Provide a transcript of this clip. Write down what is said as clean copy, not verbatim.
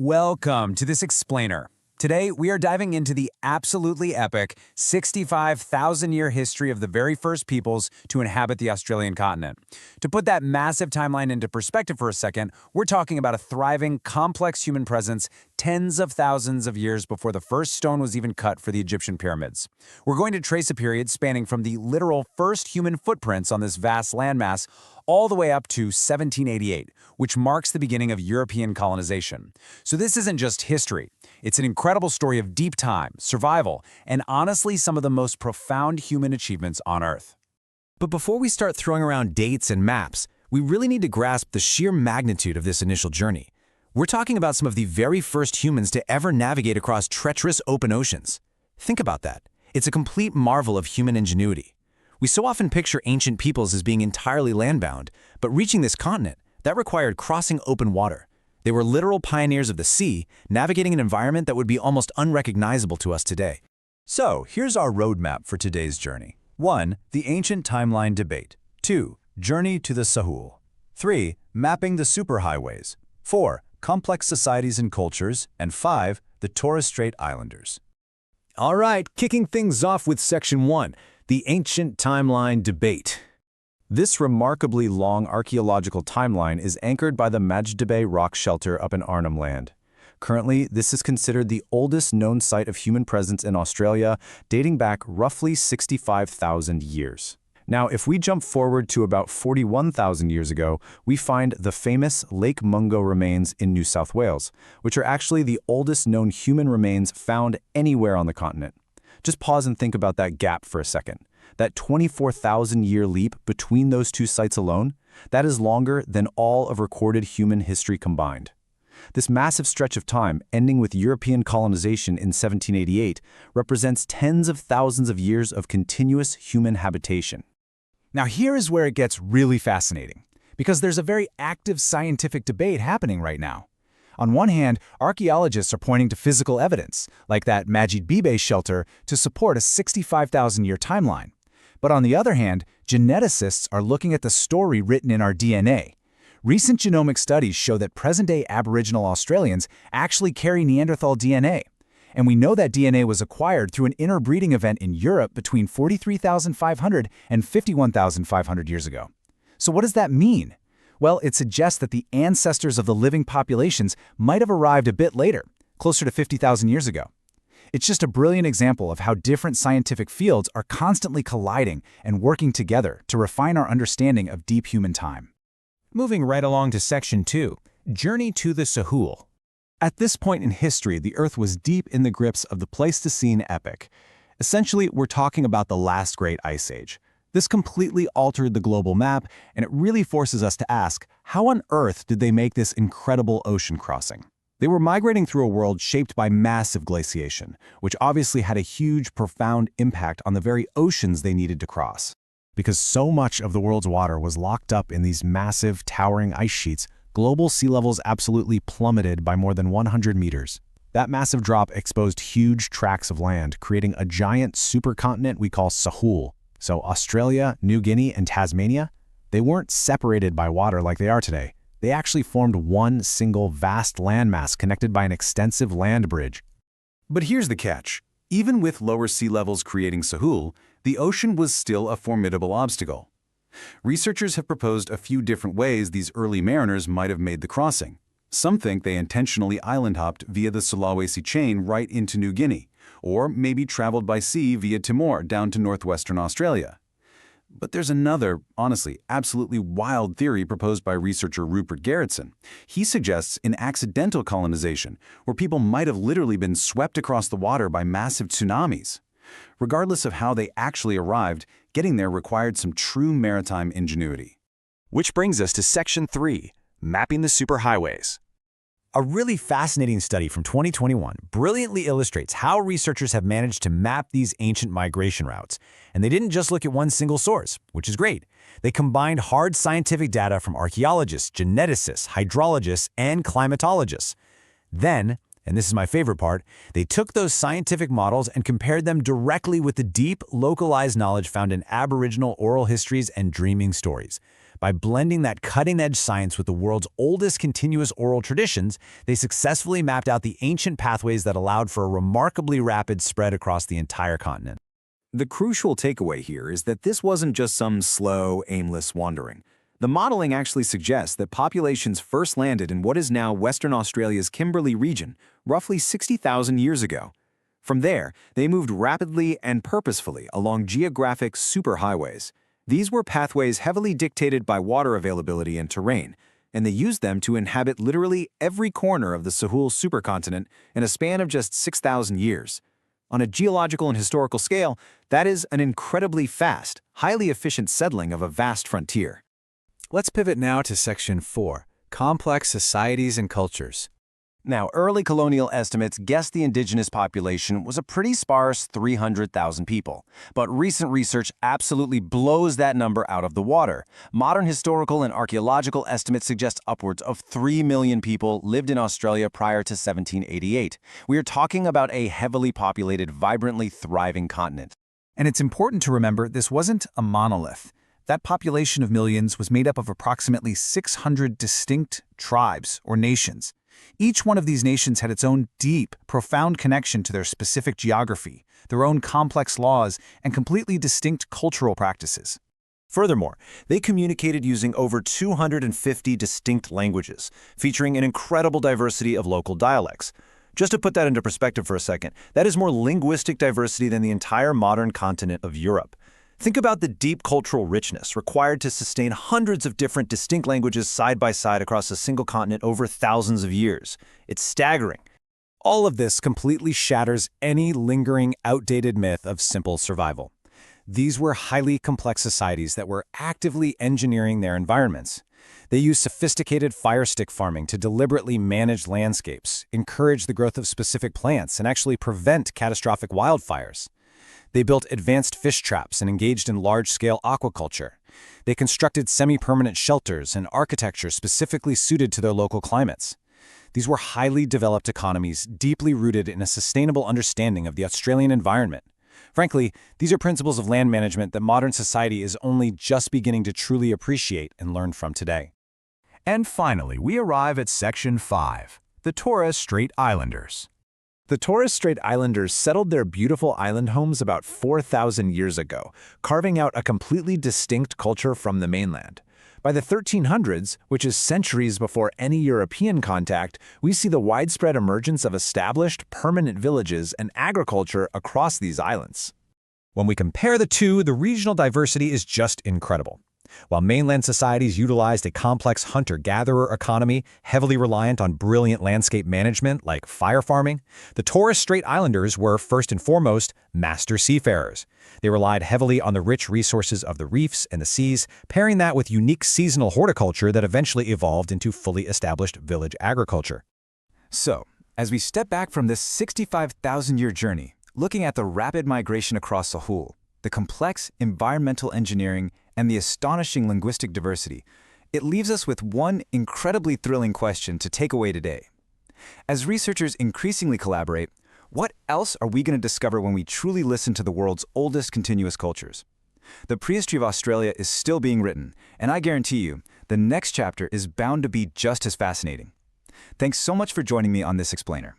Welcome to this explainer. Today, we are diving into the absolutely epic 65,000-year history of the very first peoples to inhabit the Australian continent. To put that massive timeline into perspective for a second, we're talking about a thriving, complex human presence tens of thousands of years before the first stone was even cut for the Egyptian pyramids. We're going to trace a period spanning from the literal first human footprints on this vast landmass all the way up to 1788, which marks the beginning of European colonization. So this isn't just history. It's an incredible story of deep time, survival, and honestly some of the most profound human achievements on Earth. But before we start throwing around dates and maps, we really need to grasp the sheer magnitude of this initial journey. We're talking about some of the very first humans to ever navigate across treacherous open oceans. Think about that. It's a complete marvel of human ingenuity. We so often picture ancient peoples as being entirely landbound, but reaching this continent, that required crossing open water. They were literal pioneers of the sea, navigating an environment that would be almost unrecognizable to us today. So, here's our roadmap for today's journey. 1. The ancient timeline debate. 2. Journey to the Sahul. 3. Mapping the superhighways. 4. Complex societies and cultures. And 5. The Torres Strait Islanders. All right, kicking things off with Section 1, the ancient timeline debate. This remarkably long archaeological timeline is anchored by the Majdabe rock shelter up in Arnhem Land. Currently, this is considered the oldest known site of human presence in Australia, dating back roughly 65,000 years. Now, if we jump forward to about 41,000 years ago, we find the famous Lake Mungo remains in New South Wales, which are actually the oldest known human remains found anywhere on the continent. Just pause and think about that gap for a second. That 24,000-year leap between those two sites alone, that is longer than all of recorded human history combined. This massive stretch of time, ending with European colonization in 1788, represents tens of thousands of years of continuous human habitation. Now here is where it gets really fascinating, because there's a very active scientific debate happening right now. On one hand, archaeologists are pointing to physical evidence, like that Majdabe shelter, to support a 65,000-year timeline. But on the other hand, geneticists are looking at the story written in our DNA. Recent genomic studies show that present-day Aboriginal Australians actually carry Neanderthal DNA. And we know that DNA was acquired through an interbreeding event in Europe between 43,500 and 51,500 years ago. So what does that mean? Well, it suggests that the ancestors of the living populations might have arrived a bit later, closer to 50,000 years ago. It's just a brilliant example of how different scientific fields are constantly colliding and working together to refine our understanding of deep human time. Moving right along to Section 2, Journey to the Sahul. At this point in history, the Earth was deep in the grips of the Pleistocene epoch. Essentially, we're talking about the last great ice age. This completely altered the global map, and it really forces us to ask, how on earth did they make this incredible ocean crossing? They were migrating through a world shaped by massive glaciation, which obviously had a huge, profound impact on the very oceans they needed to cross. Because so much of the world's water was locked up in these massive, towering ice sheets, global sea levels absolutely plummeted by more than 100 meters. That massive drop exposed huge tracts of land, creating a giant supercontinent we call Sahul. So Australia, New Guinea, and Tasmania, they weren't separated by water like they are today. They actually formed one single vast landmass connected by an extensive land bridge. But here's the catch. Even with lower sea levels creating Sahul, the ocean was still a formidable obstacle. Researchers have proposed a few different ways these early mariners might have made the crossing. Some think they intentionally island-hopped via the Sulawesi chain right into New Guinea, or maybe traveled by sea via Timor down to northwestern Australia. But there's another, honestly, absolutely wild theory proposed by researcher Rupert Gerritsen. He suggests an accidental colonization, where people might have literally been swept across the water by massive tsunamis. Regardless of how they actually arrived, getting there required some true maritime ingenuity. Which brings us to Section 3, Mapping the Superhighways. A really fascinating study from 2021 brilliantly illustrates how researchers have managed to map these ancient migration routes. And they didn't just look at one single source, which is great. They combined hard scientific data from archaeologists, geneticists, hydrologists, and climatologists. Then, and this is my favorite part, they took those scientific models and compared them directly with the deep, localized knowledge found in Aboriginal oral histories and dreaming stories. By blending that cutting-edge science with the world's oldest continuous oral traditions, they successfully mapped out the ancient pathways that allowed for a remarkably rapid spread across the entire continent. The crucial takeaway here is that this wasn't just some slow, aimless wandering. The modeling actually suggests that populations first landed in what is now Western Australia's Kimberley region, roughly 60,000 years ago. From there, they moved rapidly and purposefully along geographic superhighways. These were pathways heavily dictated by water availability and terrain, and they used them to inhabit literally every corner of the Sahul supercontinent in a span of just 6,000 years. On a geological and historical scale, that is an incredibly fast, highly efficient settling of a vast frontier. Let's pivot now to Section 4, Complex Societies and Cultures. Now, early colonial estimates guessed the indigenous population was a pretty sparse 300,000 people. But recent research absolutely blows that number out of the water. Modern historical and archaeological estimates suggest upwards of 3 million people lived in Australia prior to 1788. We are talking about a heavily populated, vibrantly thriving continent. And it's important to remember this wasn't a monolith. That population of millions was made up of approximately 600 distinct tribes or nations. Each one of these nations had its own deep, profound connection to their specific geography, their own complex laws, and completely distinct cultural practices. Furthermore, they communicated using over 250 distinct languages, featuring an incredible diversity of local dialects. Just to put that into perspective for a second, that is more linguistic diversity than the entire modern continent of Europe. Think about the deep cultural richness required to sustain hundreds of different distinct languages side by side across a single continent over thousands of years. It's staggering. All of this completely shatters any lingering, outdated myth of simple survival. These were highly complex societies that were actively engineering their environments. They used sophisticated fire stick farming to deliberately manage landscapes, encourage the growth of specific plants, and actually prevent catastrophic wildfires. They built advanced fish traps and engaged in large-scale aquaculture. They constructed semi-permanent shelters and architecture specifically suited to their local climates. These were highly developed economies deeply rooted in a sustainable understanding of the Australian environment. Frankly, these are principles of land management that modern society is only just beginning to truly appreciate and learn from today. And finally, we arrive at Section 5, the Torres Strait Islanders. The Torres Strait Islanders settled their beautiful island homes about 4,000 years ago, carving out a completely distinct culture from the mainland. By the 1300s, which is centuries before any European contact, we see the widespread emergence of established, permanent villages and agriculture across these islands. When we compare the two, the regional diversity is just incredible. While mainland societies utilized a complex hunter-gatherer economy heavily reliant on brilliant landscape management like fire farming, the Torres Strait Islanders were, first and foremost, master seafarers. They relied heavily on the rich resources of the reefs and the seas, pairing that with unique seasonal horticulture that eventually evolved into fully established village agriculture. So, as we step back from this 65,000-year journey, looking at the rapid migration across Sahul, the complex environmental engineering, and the astonishing linguistic diversity, it leaves us with one incredibly thrilling question to take away today. As researchers increasingly collaborate, what else are we going to discover when we truly listen to the world's oldest continuous cultures? The prehistory of Australia is still being written, and I guarantee you, the next chapter is bound to be just as fascinating. Thanks so much for joining me on this explainer.